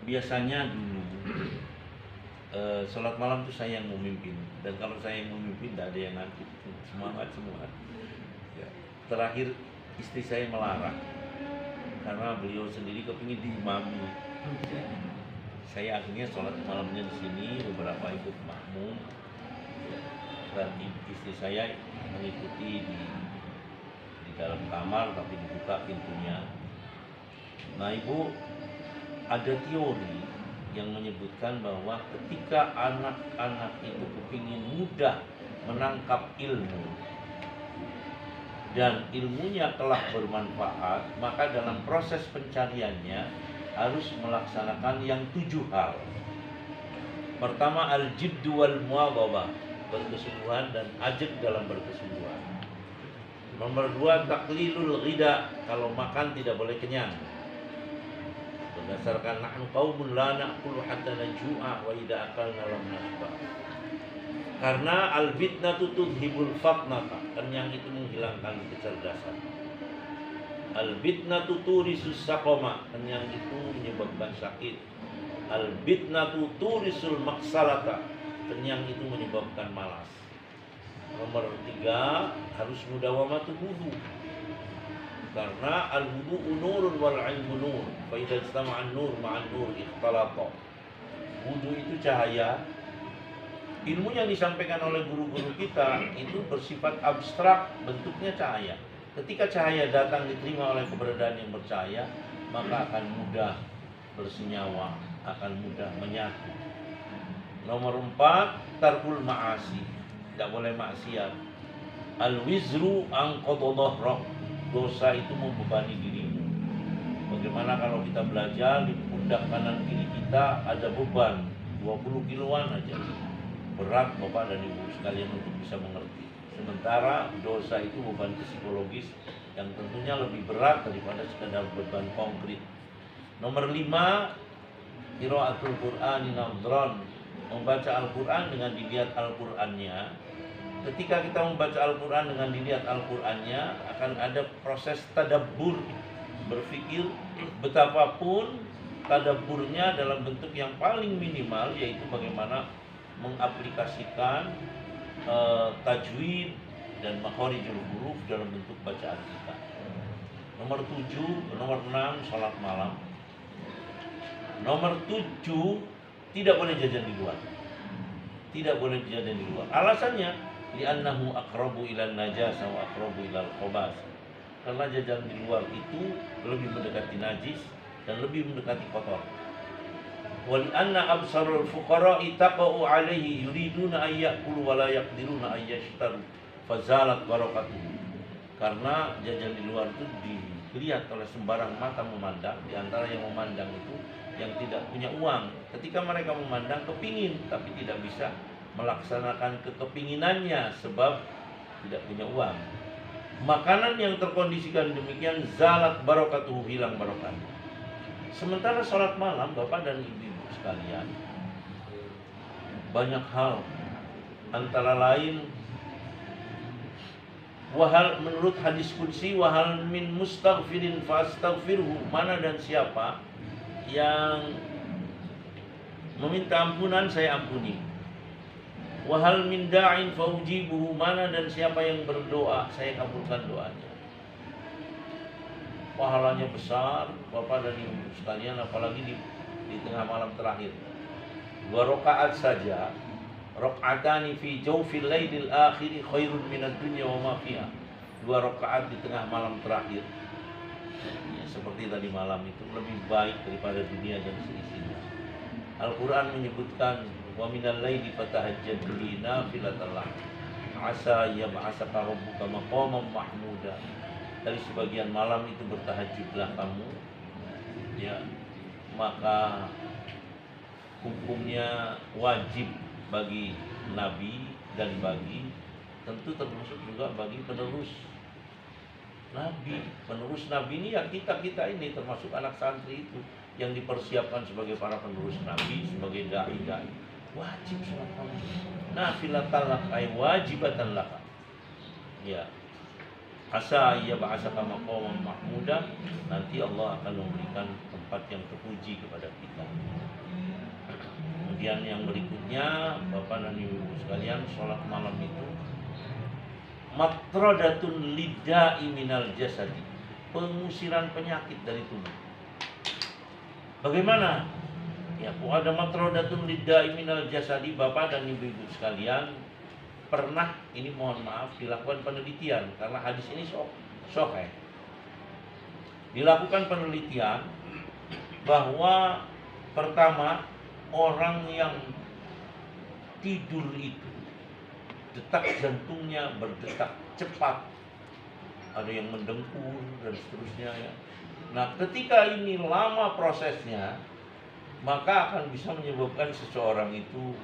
biasanya dulu sholat malam itu saya yang memimpin, dan kalau saya yang memimpin tidak ada yang ngantuk, semangat semua. Ya. Terakhir istri saya melarang karena beliau sendiri kepingin diimami. Saya akhirnya sholat malamnya di sini, beberapa ikut makmum, dan istri saya mengikuti di dalam kamar, tapi dibuka pintunya. Nah, Ibu, ada teori yang menyebutkan bahwa ketika anak-anak itu kepingin mudah menangkap ilmu dan ilmunya telah bermanfaat, maka dalam proses pencariannya harus melaksanakan yang 7 hal. Pertama, al-jiddu wal muwadhabah, berkesungguhan dan ajak dalam berkesungguhan. Nomor 2, taqlilul ghida, kalau makan tidak boleh kenyang. Berdasarkan nahnu qaumun la na'kulu hatta najua wa idza akalna lam nashba. Karena al-fitnatu tudhibul fatnata, kenyang itu menghilangkan kecerdasan. Al-fitnatu turisus saqama, kenyang itu menyebabkan sakit. Al-fitnatu turisul maksalata, kenyang itu menyebabkan malas. Nomor 3, harus mudawamatu wudu. Karena al-wudu'u nurun wal 'ilmu nur, fa idza istama'an nur ma'an nur ikhtalata. Wudu itu cahaya. Ilmu yang disampaikan oleh guru-guru kita itu bersifat abstrak, bentuknya cahaya. Ketika cahaya datang diterima oleh keberadaan yang bercahaya, maka akan mudah bersenyawa, akan mudah menyatu. Nomor 4, tarkul ma'asi, tidak boleh maksiat. Al-wizru angqadadhahra, dosa itu membebani dirimu. Bagaimana kalau kita belajar di pundak kanan kiri kita ada beban 20 kiloan aja, berat Bapak dan Ibu sekalian untuk bisa mengerti. Sementara dosa itu beban psikologis yang tentunya lebih berat daripada sekadar beban konkret. Nomor 5, qiraatul Qur'ani nadhran, membaca Al-Quran dengan dilihat Al-Qurannya. Ketika kita membaca Al-Quran dengan dilihat Al-Qurannya, akan ada proses tadabbur, berpikir. Betapapun tadabburnya dalam bentuk yang paling minimal, yaitu bagaimana mengaplikasikan tajwid dan makharijul huruf dalam bentuk bacaan kita. Nomor 6, sholat malam. Nomor 7, tidak boleh jajan di luar. Tidak boleh jajan di luar. Alasannya, li'annahu aqrabu ilan najasa wa aqrabu ilal khobas. Karena jajan di luar itu lebih mendekati najis dan lebih mendekati kotor. Wa li'anna absarul fuqara'i taqa'u alaihi yuriduna ayyakulu wa la yaqdiruna ayyashtaru fazalat barakatuhu. Karena jajan di luar itu dilihat oleh sembarang mata memandang. Di antara yang memandang itu yang tidak punya uang. Ketika mereka memandang kepingin tapi tidak bisa melaksanakan kekepinginannya sebab tidak punya uang. Makanan yang terkondisikan demikian zalat barakatuhu, hilang barokahnya. Sementara sholat malam, Bapak dan Ibu sekalian, banyak hal, antara lain wahal, menurut hadis qudsi, wahal min mustaghfirin fastaghfirhu, mana dan siapa yang meminta ampunan saya ampuni. Wahal min da'in faujibuhu, mana dan siapa yang berdoa saya kabulkan doanya. Pahalanya besar Bapak dan Ibu sekalian, apalagi di tengah malam terakhir. 2 rakaat saja, raka'atani fi jawfil lailil akhir khairun minad dunya wa ma fiha. 2 rakaat di tengah malam terakhir, ya, seperti tadi malam itu, lebih baik daripada dunia dan seisinya. Al-Quran menyebutkan, wa minal laili fatahajjad bihi nafilatan lak asa yab'asaka rabbuka maqaman mahmuda. Dari sebagian malam itu bertahajudlah kamu, ya, maka hukumnya wajib bagi nabi dan bagi, tentu termasuk juga bagi penerus nabi. Penerus nabi ini ya kita ini, termasuk anak santri itu yang dipersiapkan sebagai para penerus nabi, sebagai dai. Wajib sholat malam. Nafilatan lak ay wajibatan lak. Ya. asa ia ba'asaka maqaman mahmuda, nanti Allah akan memberikan tempat yang terpuji kepada kita. Kemudian yang berikutnya, Bapak dan Ibu sekalian, sholat malam itu matradatun lidda'i minal jasadi, pengusiran penyakit dari tubuh. Bagaimana? Ya, ada matradatun lidda'i minal jasadi, Bapak dan Ibu sekalian, pernah, ini mohon maaf, dilakukan penelitian karena hadis ini sahih. Dilakukan penelitian bahwa pertama, orang yang tidur itu detak jantungnya berdetak cepat, ada yang mendengkur dan seterusnya ya. Nah, ketika ini lama prosesnya, maka akan bisa menyebabkan seseorang itu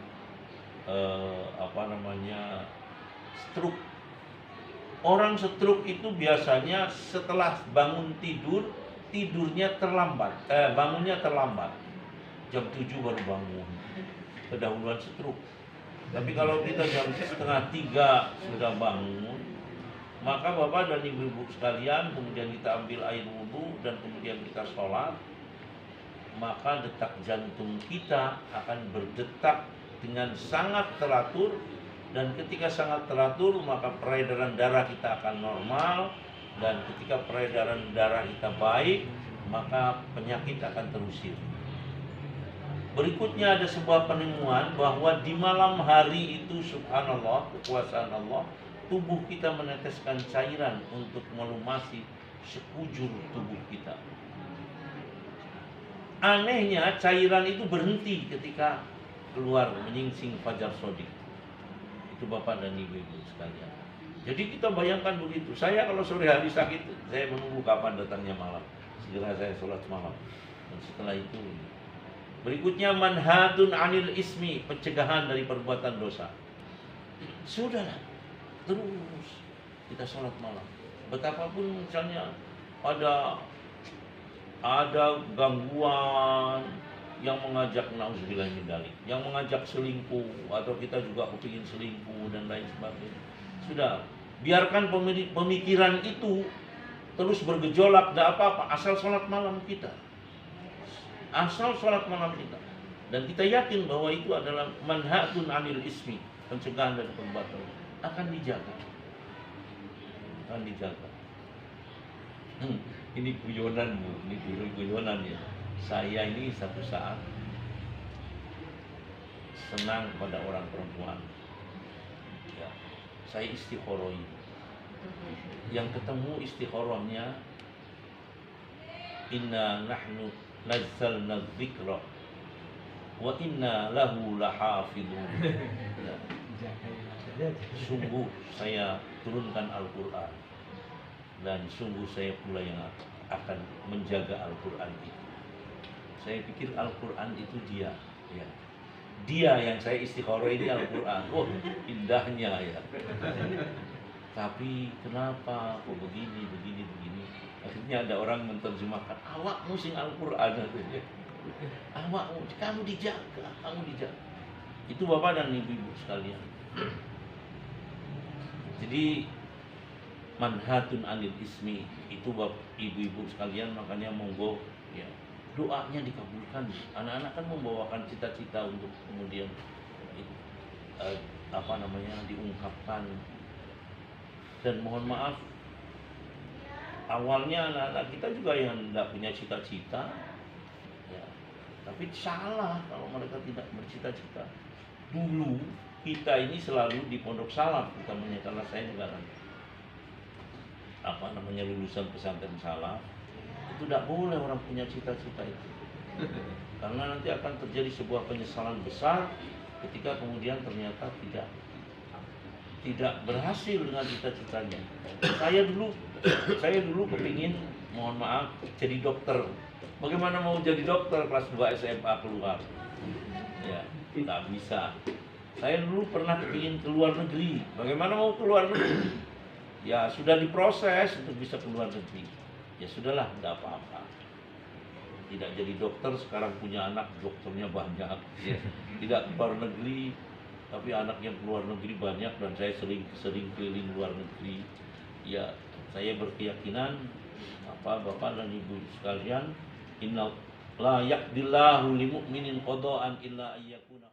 stroke. Orang stroke itu biasanya setelah bangun tidur, tidurnya terlambat, bangunnya terlambat. Jam 7 baru bangun, kedahuluan stroke. Tapi kalau kita jam 2:30 sudah bangun, maka Bapak dan Ibu sekalian, kemudian kita ambil air wudhu dan kemudian kita sholat, maka detak jantung kita akan berdetak dengan sangat teratur, dan ketika sangat teratur maka peredaran darah kita akan normal, dan ketika peredaran darah kita baik maka penyakit akan terusir. Berikutnya ada sebuah penemuan bahwa di malam hari itu subhanallah, kekuasaan Allah, tubuh kita meneteskan cairan untuk melumasi sekujur tubuh kita. Anehnya cairan itu berhenti ketika keluar menyingsing fajar shodiq. Itu Bapak dan Ibu sekalian. Jadi kita bayangkan begitu. Saya kalau sore hari sakit, saya menunggu kapan datangnya malam. Segera saya sholat malam. Dan setelah itu, berikutnya manhatun anil ismi, pencegahan dari perbuatan dosa. Sudahlah, terus kita sholat malam. Betapapun misalnya ada gangguan yang mengajak nauzubillah min dzalik, yang mengajak selingkuh, atau kita juga kepingin selingkuh dan lain sebagainya. Sudah, biarkan pemikiran itu terus bergejolak, tidak apa-apa, asal sholat malam kita. Asal sholat malam kita. Dan kita yakin bahwa itu adalah manhatun anil ismi, pencegahan dari perbuatan, akan dijaga. Akan dijaga. Ini guyonan Bu, ini guyonan ya. Saya ini satu saat senang pada orang perempuan. Ya, saya istikharoi. Yang ketemu istikharahnya, inna nahnu nazzalna dzikra wa inna lahu lahafidun. Ya. Sungguh saya turunkan Al-Quran, dan sungguh saya pula yang akan menjaga Al-Quran itu. Saya pikir Al-Quran itu dia, ya. Dia yang saya istikharah ini Al-Quran. Oh, indahnya ya. Tapi kenapa kok begini. Akhirnya ada orang menerjemahkan, awakmu sing Al-Quran. Awakmu, kamu dijaga. Itu Bapak dan Ibu sekalian. Jadi manhatun anil ismi itu ibu-ibu sekalian, makanya monggo ya, doanya dikabulkan. Anak-anak kan membawakan cita-cita untuk kemudian diungkapkan. Dan mohon maaf, awalnya anak-anak kita juga yang tidak punya cita-cita ya. Tapi salah kalau mereka tidak bercita-cita. Dulu kita ini selalu di pondok salaf, utamanya karena saya juga lulusan pesantren salaf. Itu tidak boleh orang punya cita-cita itu, karena nanti akan terjadi sebuah penyesalan besar ketika kemudian ternyata tidak berhasil dengan cita-citanya. Saya dulu kepingin, mohon maaf, jadi dokter. Bagaimana mau jadi dokter kelas 2 SMA keluar? Ya, tidak bisa. Saya dulu pernah kepingin keluar negeri. Bagaimana mau keluar negeri? Ya sudah diproses untuk bisa keluar negeri. Ya sudahlah, tidak apa-apa. Tidak jadi dokter, sekarang punya anak, dokternya banyak. Ya. Tidak keluar negeri, tapi anak yang keluar negeri banyak, dan saya sering keliling luar negeri. Ya Saya berkeyakinan Bapak dan Ibu sekalian, inna la yaqdillahu lil mu'minin qada'an illa ayyakuna